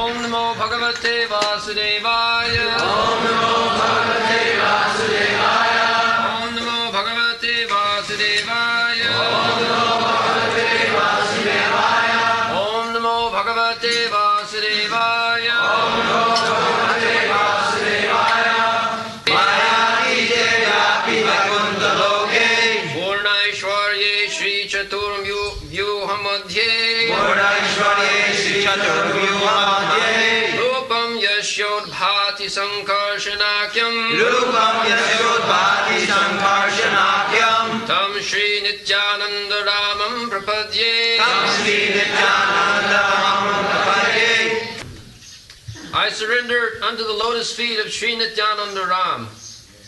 Om Namo Bhagavate Vasudevaya. Om Namo Bhagavate Vasudevaya. Om Namo Bhagavate Vasudevaya. Om Namo Bhagavate Vasudevaya. Om Namo Bhagavate Vasudevaya. Māyā ki jai vyapi Vaikuṇṭha loke. Purnaishvarye Shri Chaturvyuha madhye. Purnaishvarye Shri Chaturvyuha madhye. Rupam Yashodbhati Sankarsanakyam. Rupam Yashodbhati Sankarsanakyam. Tam Shri Nityananda Ramam Prapadye. Tam Shri Nityananda Ramam Prapadye. I surrender unto the lotus feet of Sri Nityananda Ram,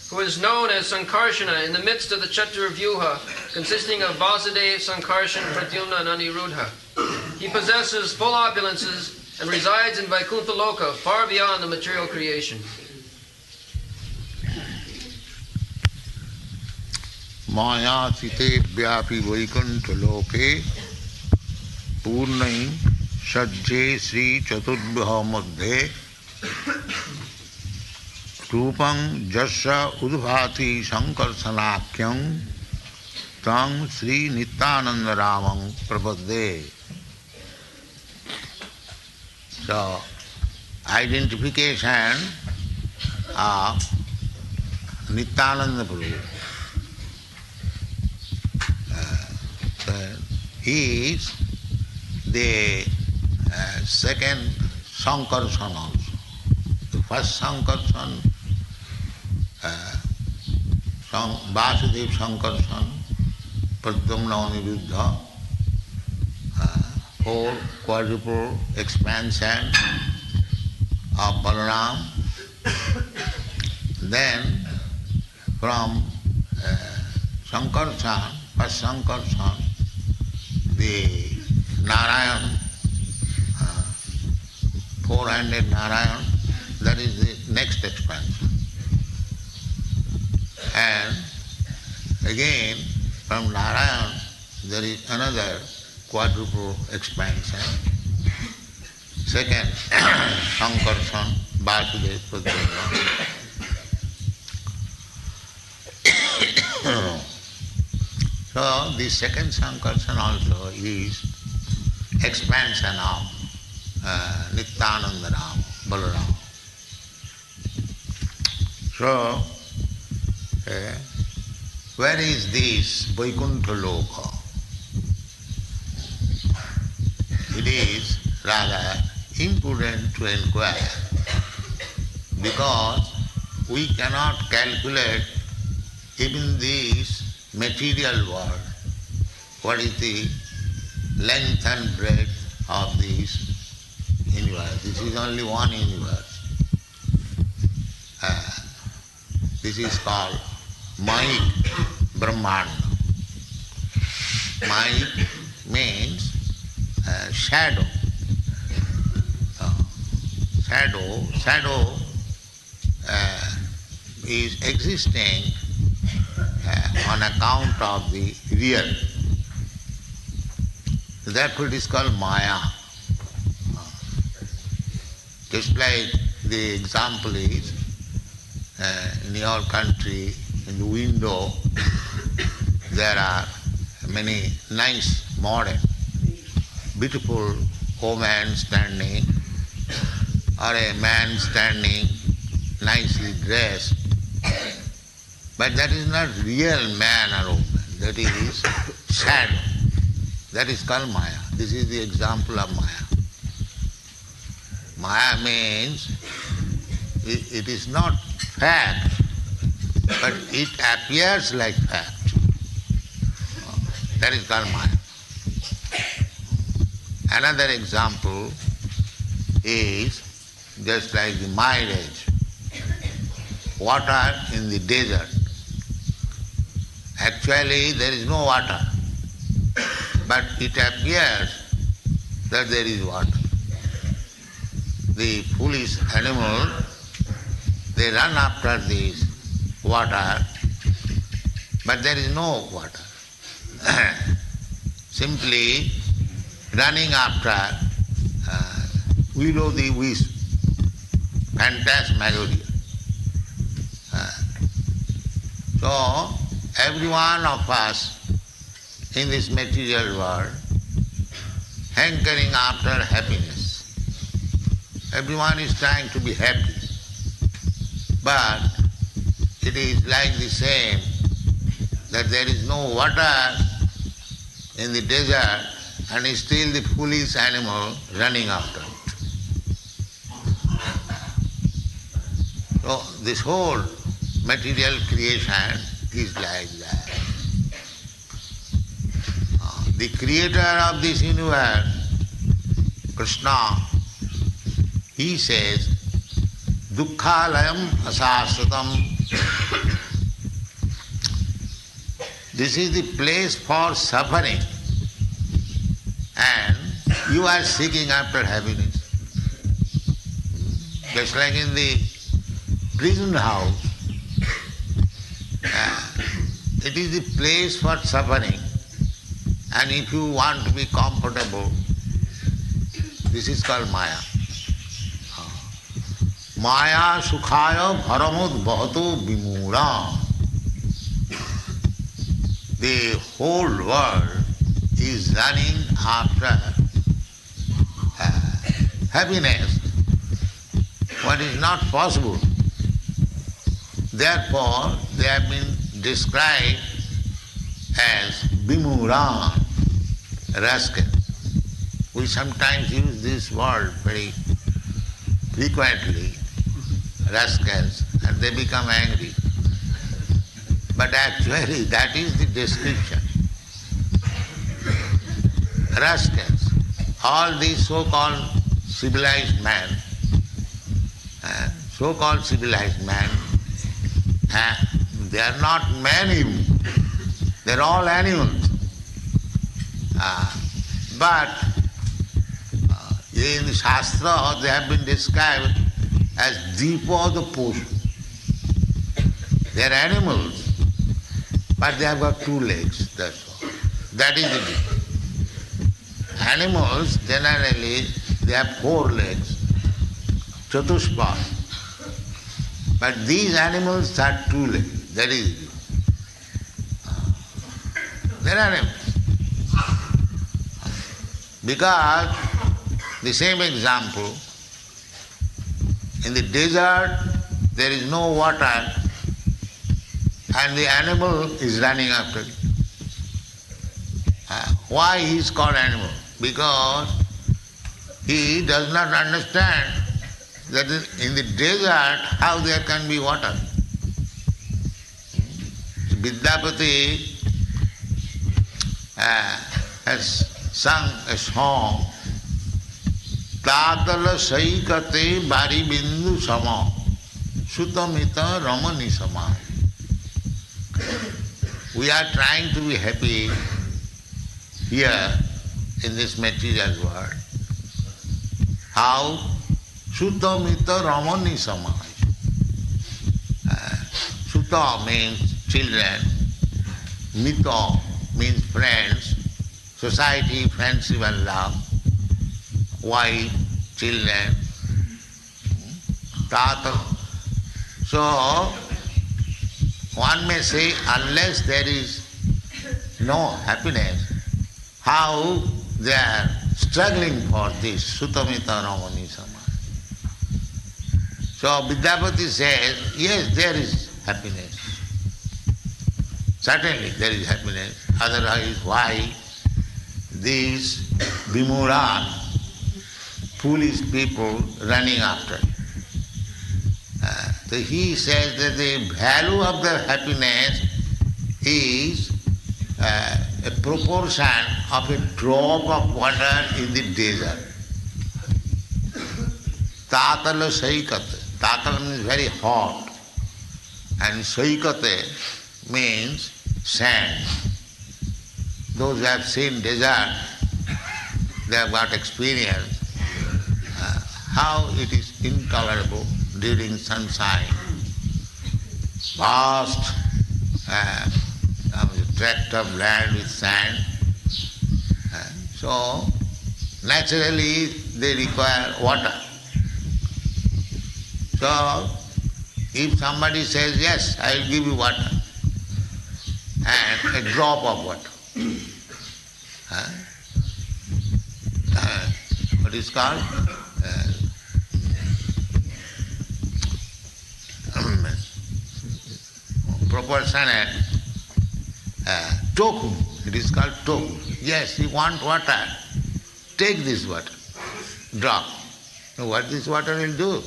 who is known as Sankarsana in the midst of the Chaturvyuha, consisting of Vasudeva, Sankarsana, Pradyumna, and Aniruddha. He possesses full opulences and resides in Vaikuṇṭha Loka, far beyond the material creation. māyā site vyapi Vaikuṇṭha loke purnai sajje Sri Chaturvyuha madhye rupam jasya udbhati sankarsanakyam tam Sri Nityananda Ramam Prapadye. So, identification of Nityananda Prabhu. He is the second Sankarsana also. The first Sankarsana, Vasudeva Sankarsana, Pradyumna Aniruddha, whole quadruple expansion of Balaram. Then from Sankarsana, first Sankarsana, the Narayan, four-handed Narayan, that is the next expansion. And again, from Narayan, there is another quadruple expansion. Second, Sankarsana, Vasudeva, Pradyumna. So, the second Sankarsana also is expansion of Nityananda Ram, Balaram. So, where is this Vaikuṇṭha Loka? It is rather imprudent to inquire, because we cannot calculate even this material world, what is the length and breadth of this universe. This is only one universe. This is called manye, Brahmāṇa. Manye means shadow. Shadow is existing on account of the real. Therefore it is called māyā. Just like the example is, in your country, in the window, there are many nice, modern, beautiful women standing, or a man standing, nicely dressed. But that is not real man or woman, that is shadow. That is called māyā. This is the example of māyā. Māyā means it is not fact, but it appears like fact. That is called māyā. Another example is just like the mirage. Water in the desert. Actually there is no water, but it appears that there is water. The foolish animal, they run after this water, but there is no water. Simply running after will-o'-the-wisp, phantasmagoria. So, every one of us in this material world hankering after happiness. Everyone is trying to be happy. But it is like the same that there is no water in the desert and is still the foolish animal running after it. So this whole material creation is like that. The creator of this universe, Krishna, he says, dukkhalayam asāsatam. This is the place for suffering, and you are seeking after happiness. Just like in the prison house, it is the place for suffering, and if you want to be comfortable, this is called māyā. Māyā sukhāya bharamud bhato vimūঢ়ām. The whole world is running after happiness, what is not possible. Therefore, they have been described as vimūಢām, rascals. We sometimes use this word very frequently, rascals, and they become angry. But actually that is the description. Rascals, all these so-called civilized men, they are not men even, they are all animals. But in the Shastra they have been described as Deepa the Poshu. They are animals, but they have got 2 legs, that's all. That is it. Animals, generally, they have 4 legs, chatushpa. But these animals have 2 legs, that is it. They are animals. Because, the same example, in the desert there is no water, and the animal is running after it. Why he is called animal? Because he does not understand that in the desert how there can be water. Vidyapati has sung a song, Tādala saikate bari bindu sama, sutamita ramani sama. We are trying to be happy here in this material world. How? Sutamita ramani sama. Sutta means children, mita means friends, society, friendship and love, wife, children, tata. So, one may say, unless there is no happiness, how they are struggling for this Sutamita Ramani Sama. So Vidyapati says, yes, there is happiness. Certainly there is happiness. Otherwise, why these vimūಢām, foolish people running after it? So he says that the value of the happiness is a proportion of a drop of water in the desert. Tātala saikate. Tātala means very hot, and saikate means sand. Those who have seen desert, they have got experience how it is intolerable during sunshine. Vast tract of land with sand. So naturally they require water. So, if somebody says, yes, I will give you water, and a drop of water, what is called? Proportionate toku. It is called toku. Yes, you want water, take this water, drop. What this water will do?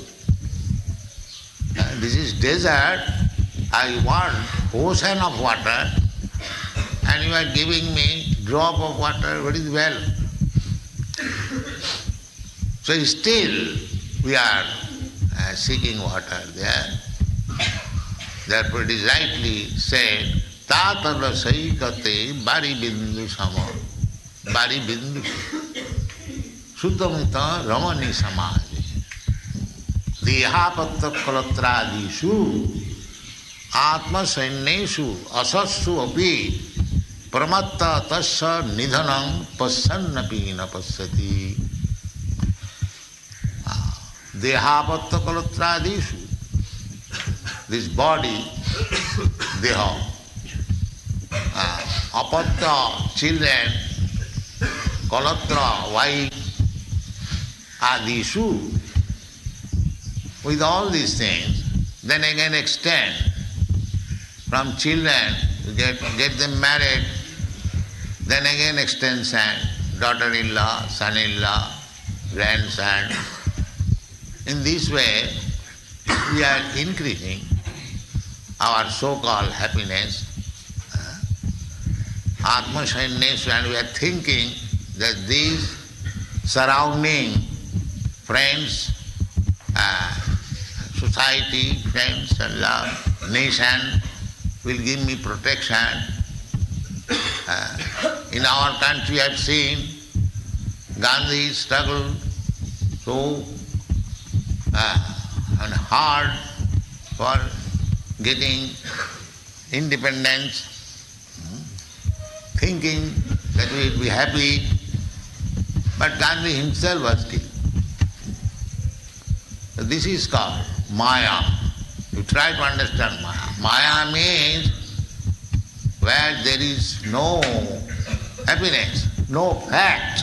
This is desert, I want ocean of water, and you are giving me drop of water, what is well? So still we are seeking water there. Therefore it is rightly said, Tātara saikate bari bindu sama, bari bindu, suttamta ramani samaje, dehapatta kalatradishu, atma sainneshu, asassu api, pramatta tasya nidhanam passannapi na passati. Dehapatta kalatradishu. This body, deha, apatta, children, kalatra, wife, adishu, with all these things, then again extend from children, you get them married, then again extension, daughter-in-law, son-in-law, grandson. In this way, we are increasing our so-called happiness, atma-sainneshu, and we are thinking that these surrounding friends, society, friends and love, nation will give me protection. In our country I have seen Gandhi struggled so and hard for getting independence, thinking that we will be happy, but Gandhi himself was killed. So this is called māyā. You try to understand māyā. Māyā means where there is no happiness, no fact,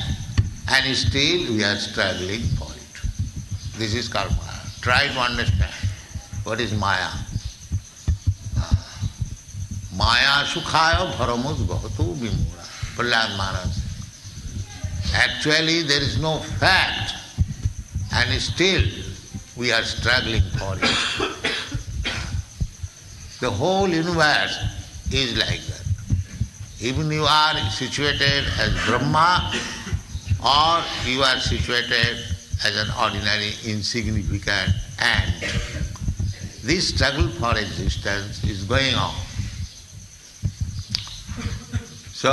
and still we are struggling for it. This is called māyā. Try to understand what is māyā. Māyā sukhāya bharamus bhavatu vimura. Prahlāda Mahārāja. Actually there is no fact, and still we are struggling for it. The whole universe is like that. Even you are situated as Brahmā, or you are situated as an ordinary insignificant ant. This struggle for existence is going on. So,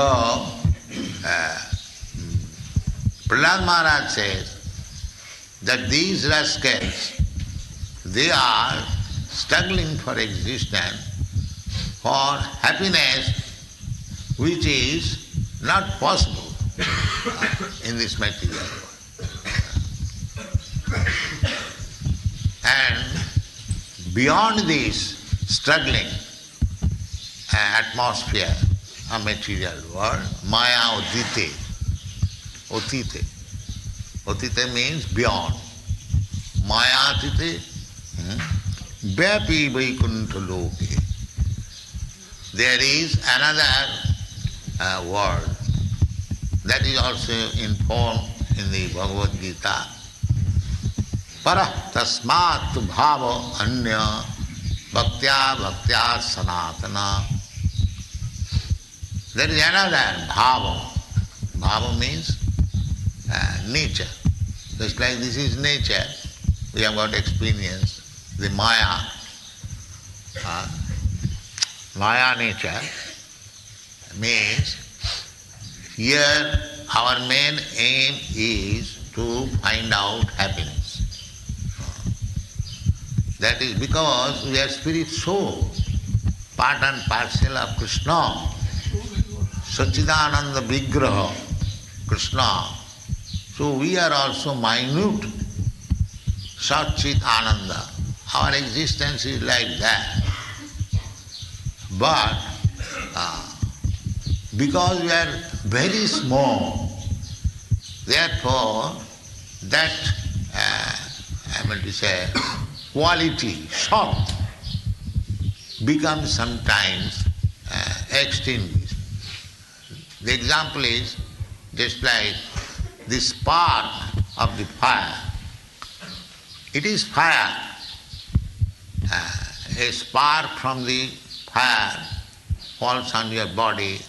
Prahlāda Mahārāja says that these rascals, they are struggling for existence, for happiness which is not possible in this material world. And beyond this struggling atmosphere of material world, māyā udite, otite. Otite means beyond. Māyā atite, vyapi Vaikuṇṭha loke. There is another world that is also informed in the Bhagavad Gita. Parah tasmāt bhava anya bhaktya sanatana. There is another bhava. Bhava means nature. Just like this is nature, we have got experience, the māyā. Māyā nature means here our main aim is to find out happiness. That is because we are spirit soul, part and parcel of Krishna. Sachidananda Vigraha, Krishna, So we are also minute, Sat-Chit Ananda. Our existence is like that. But because we are very small, therefore that, quality, sat, becomes sometimes extinguished. The example is just like the spark of the fire. It is fire. A spark from the fire falls on your body.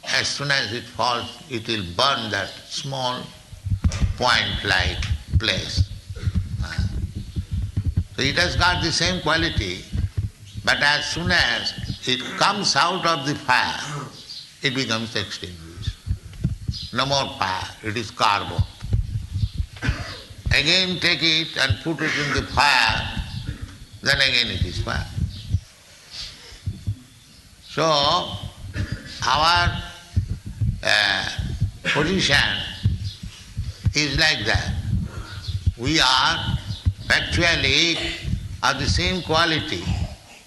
As soon as it falls, it will burn that small point-like place. So it has got the same quality, but as soon as it comes out of the fire, it becomes extinguished. No more fire, it is carbon. Again take it and put it in the fire, then again it is fire. So, our position is like that. We are actually of the same quality,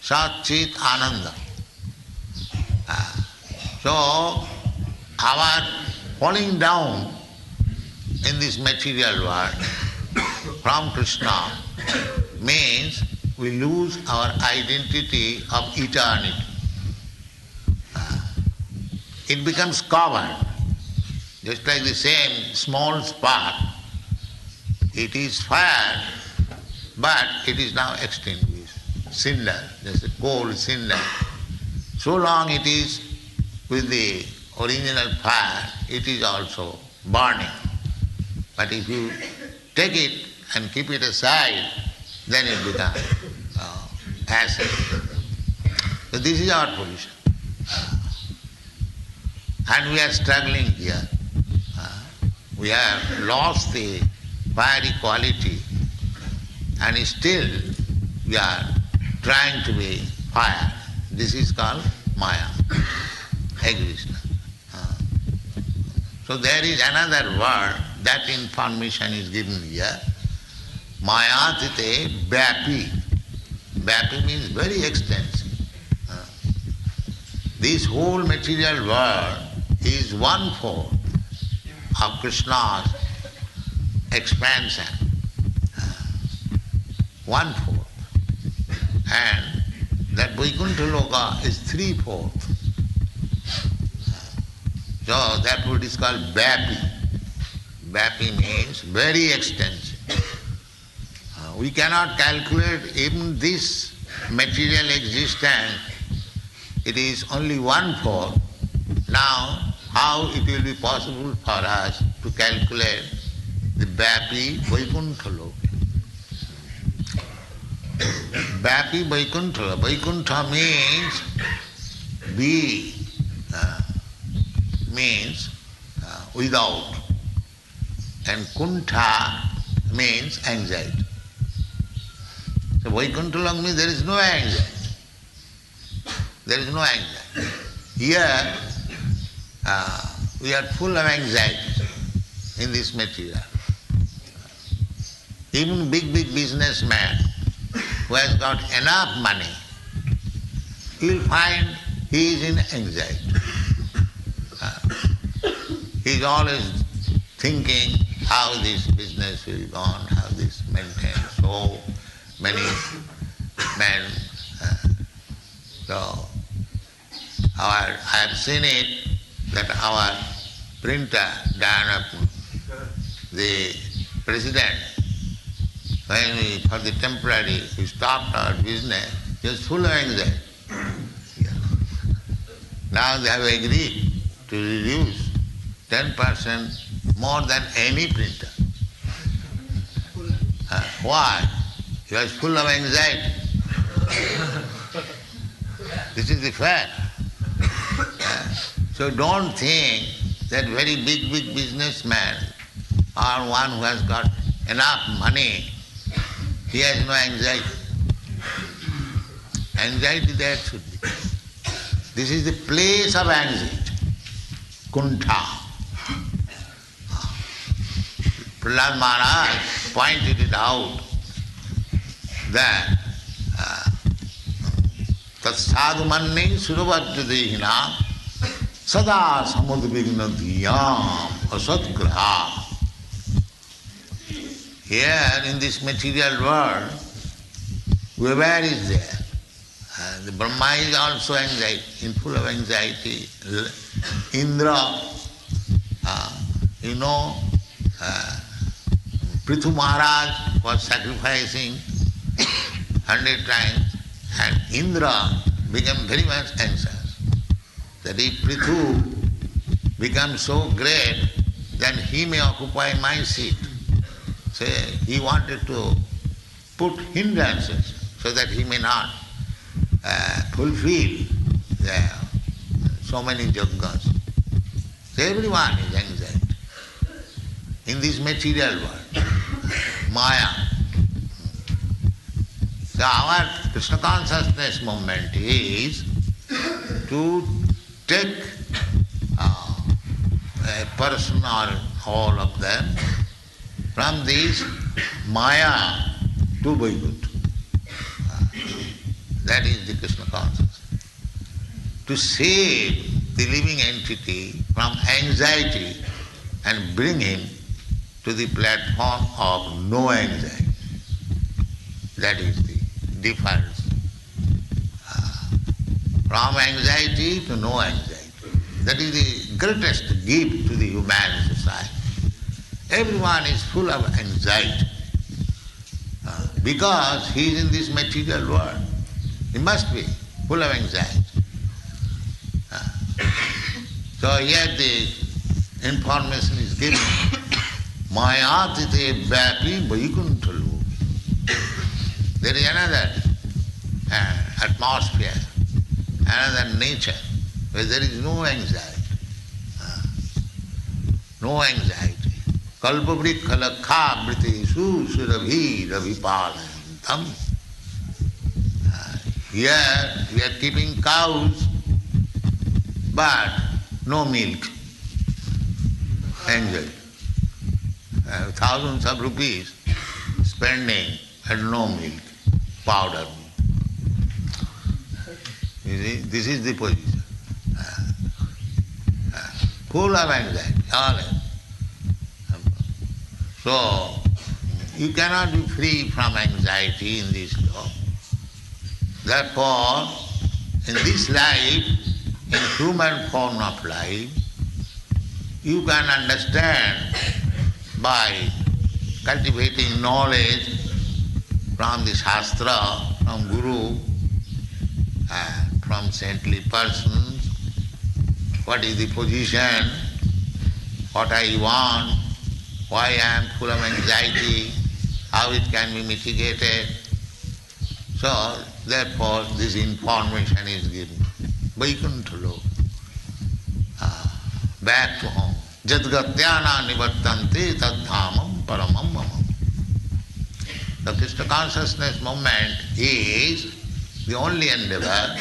Sat-Chit Ananda. So, our falling down in this material world from Krishna means we lose our identity of eternity. It becomes covered, just like the same small spark. It is fire, but it is now extinguished. Cinder, there's a cold cinder. So long it is with the original fire, it is also burning. But if you take it and keep it aside, then it becomes acid. So this is our position. And we are struggling here. We have lost the fiery quality, and still we are trying to be fire. This is called māyā, existence. So there is another word, that information is given here. Māyā-tite vyapi. Vyapi means very extensive. This whole material world is 1/4 of Krishna's expansion. 1/4. And that Vaikuṇṭha loka is 3/4. So therefore it is called vyapi. Vyapi means very extensive. We cannot calculate even this material existence. It is only 1/4. Now, how it will be possible for us to calculate the vyapi Vaikuṇṭha loka? Vyapi Vaikuṇṭha. Vaikuṇṭha means means without, and kuṇṭha means anxiety. So Vaikuṇṭha loka means there is no anxiety. There is no anxiety. Here we are full of anxiety in this material. Even big businessman who has got enough money, he will find he is in anxiety. He is always thinking how this business will go on, how this maintains so many men. So I have seen it that our printer, the president, when for the temporary we stopped our business, he was full of anxiety. Now they have agreed to reduce 10% more than any printer. Why? He was full of anxiety. This is the fact. So don't think that very big businessman or one who has got enough money, he has no anxiety. Anxiety there should be. This is the place of anxiety. Kuṇṭha. Prahlāda Mahārāja pointed it out that tat sādhu manye sura-varya dehināṁ sadā samudvigna-dhiyām asad-grahāt. Here in this material world, whoever is there, the Brahmā is also in full of anxiety. Indra, Pṛthu Mahārāja was sacrificing 100 times, and Indra became very much anxious that if Pṛthu becomes so great, then he may occupy my seat. So he wanted to put hindrances so that he may not fulfill so many yajñas. So everyone is anxiety in this material world, māyā. So our Krishna consciousness movement is to take a person or all of them from this māyā to Vaikuṇṭha. That is the Krishna consciousness. To save the living entity from anxiety and bring him to the platform of no anxiety. That is the difference. From anxiety to no anxiety. That is the greatest gift to the human society. Everyone is full of anxiety because he is in this material world. He must be full of anxiety. So here the information is given. Māyā tite vyapi Vaikuṇṭha loke. There is another atmosphere, another nature, where there is no anxiety. No anxiety. Kalpavrikkha lakha britesu surabhi-ravipalantam. Here we are keeping cows, but no milk. Anxiety. Thousands of rupees spending and no milk, powder milk. You see, this is the position. Full of anxiety, all. So, you cannot be free from anxiety in this law. Therefore, in this life, in human form of life, you can understand by cultivating knowledge from the Shastra, from Guru, from saintly persons, what is the position, what I want, why I am full of anxiety, how it can be mitigated. So, therefore, this information is given. Vaikuṇṭha loke. Back to home. Jadgatyāna nivartante tad-dhāmam paramam mamam. The Krishna consciousness movement is the only endeavor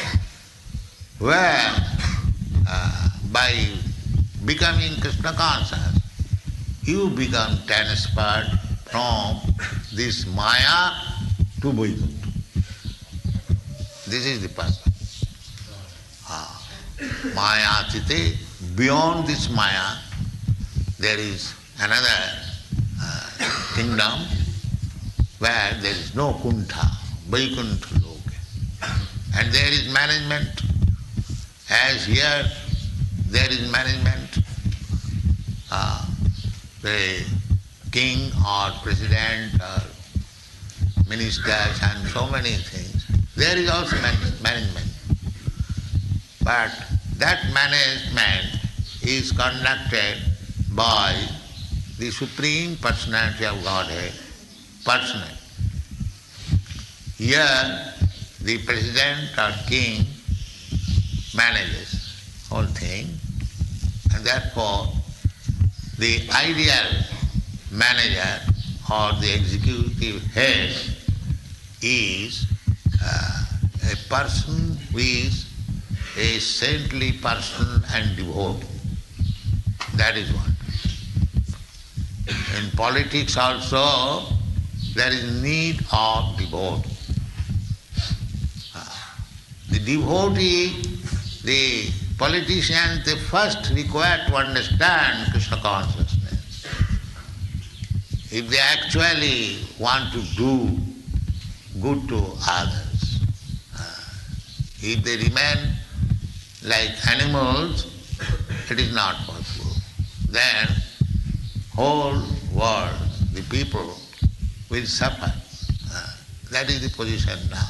where by becoming Krishna conscious, you become transferred from this māyā to Vaikuṇṭha. This is the purpose. Māyā tite, beyond this māyā, there is another kingdom where there is no kuṇṭha, Vaikuṇṭha loke. And there is management. As here there is management, the king or president or ministers and so many things. There is also management. But that management is conducted by the Supreme Personality of Godhead personally. Here the president or king manages whole thing, and therefore the ideal manager or the executive head is a person who is a saintly person and devotee. That is what. In politics also, there is need of devotee. The devotee, the politicians, they first require to understand Krishna consciousness. If they actually want to do good to others, if they remain like animals, it is not possible. Then whole world, the people will suffer. That is the position now.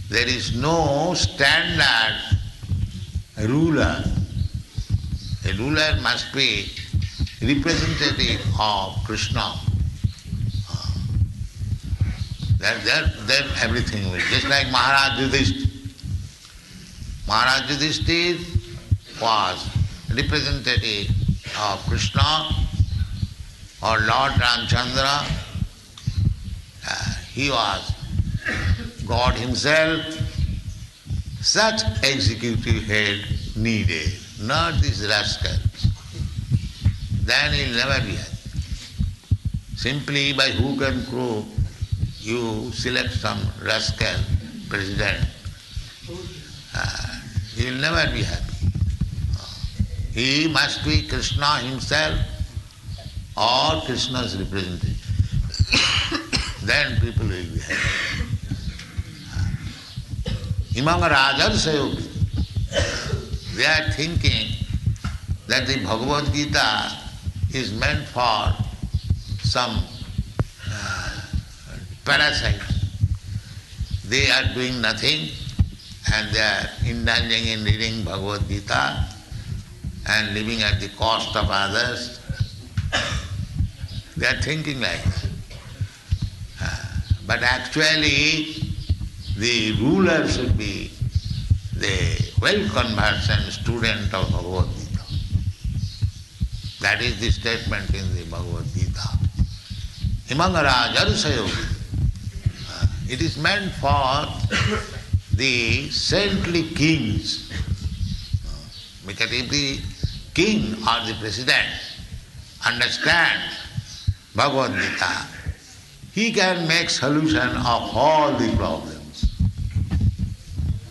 There is no standard ruler. A ruler must be representative of Krishna. Then everything will. Just like Mahārāja Yudhishthira. Mahārāja Yudhishthira was representative of Krishna or Lord Ramchandra. He was God himself. Such executive head needed, not these rascals. Then he'll never be happy. Simply by hook and crook, you select some rascal president, he will never be happy. He must be Krishna himself or Krishna's representative. Then people will be happy. Among Rajarsayogi, they are thinking that the Bhagavad Gita is meant for some parasites. They are doing nothing and they are indulging in reading Bhagavad Gita and living at the cost of others. They are thinking like that. But actually, the ruler should be the well-conversant student of Bhagavad Gita. That is the statement in the Bhagavad Gita. Imangara Jarusayogi. It is meant for the saintly kings. Because if the king or the president understands Bhagavad Gita, he can make solution of all the problems.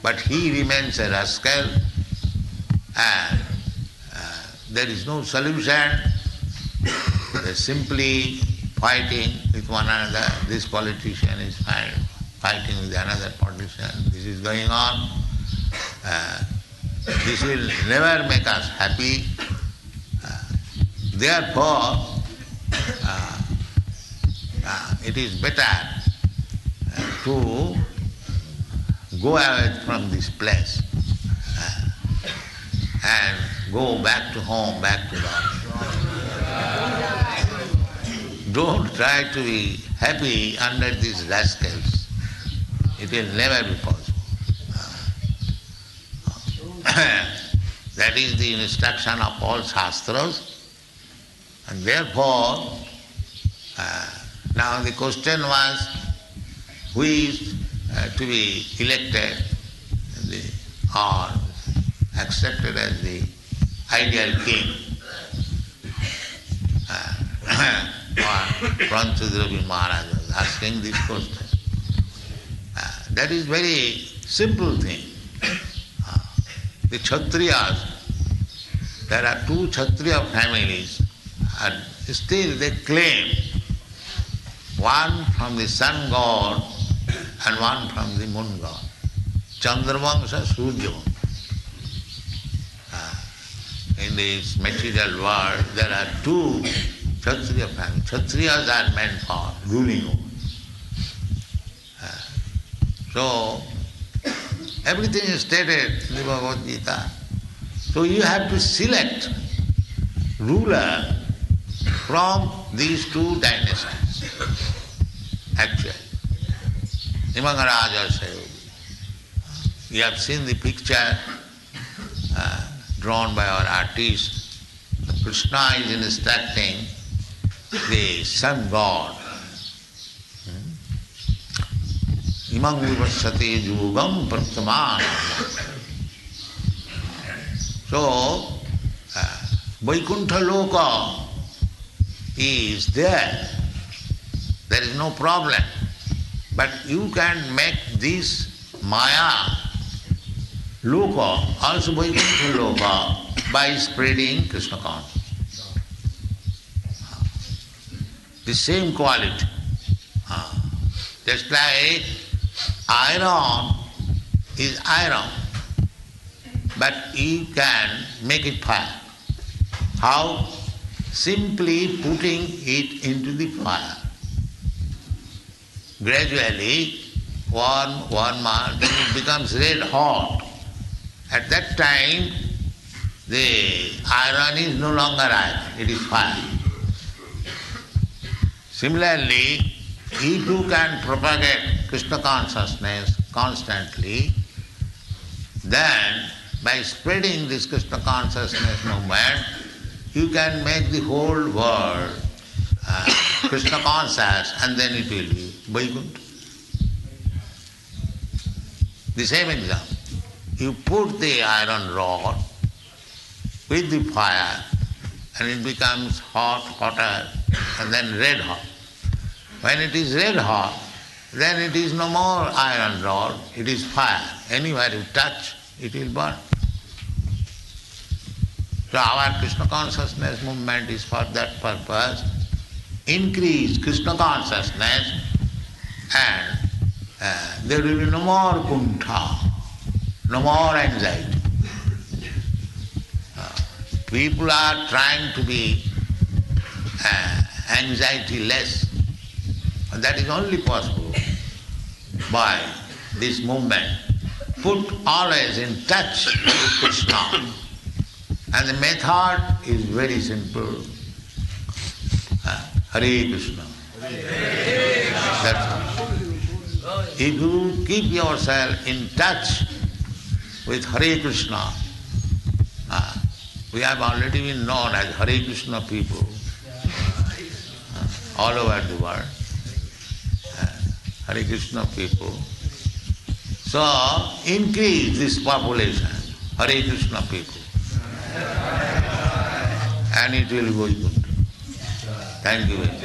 But he remains a rascal and there is no solution. They are simply fighting with one another. This politician is fighting with another politician. This is going on. This will never make us happy. Therefore, it is better to go away from this place and go back to home, back to Lord. Don't try to be happy under these rascals. It will never be possible. That is the instruction of all Shastras. And therefore, now the question was, who is to be elected or accepted as the ideal king? Pṛthu Mahārāja was asking this question. That is very simple thing. The Kshatriyas, there are two Kshatriya families, and still they claim one from the sun god and one from the moon god. Chandravaṅsa, Suryavaṅsa. In this material world, there are two Kshatriya families. Kshatriyas are meant for ruling over. So, everything is stated in the Bhagavad Gita. So you have to select ruler from these two dynasties. Actually, Imangaraja Sayogi. You have seen the picture drawn by our artist. Krishna is instructing the sun god. Imang vivasati yugam pratamāna. So, Vaikuṇṭha loka is there. There is no problem. But you can make this māyā loka, also Vaikuṇṭha loka, by spreading Krishna consciousness. The same quality. Just like iron is iron, but you can make it fire. How? Simply putting it into the fire. Gradually, warm, then it becomes red hot. At that time, the iron is no longer iron, it is fire. Similarly, if you can propagate Krishna consciousness constantly, then by spreading this Krishna consciousness movement, you can make the whole world Krishna conscious, and then it will be Vaikuṇṭha. The same example. You put the iron rod with the fire and it becomes hot, hotter, and then red hot. When it is red hot, then it is no more iron rod, it is fire. Anywhere you touch, it will burn. So our Krishna consciousness movement is for that purpose. Increase Krishna consciousness and there will be no more kuṇṭha, no more anxiety. People are trying to be anxiety-less, and that is only possible by this movement. Put always in touch with Krishna. And the method is very simple. Hare Krishna. That's all. If you keep yourself in touch with Hare Krishna, we have already been known as Hare Krishna people all over the world. Hare Krishna people. So increase this population, Hare Krishna people. And it will be Vaikuṇṭha. Thank you very much.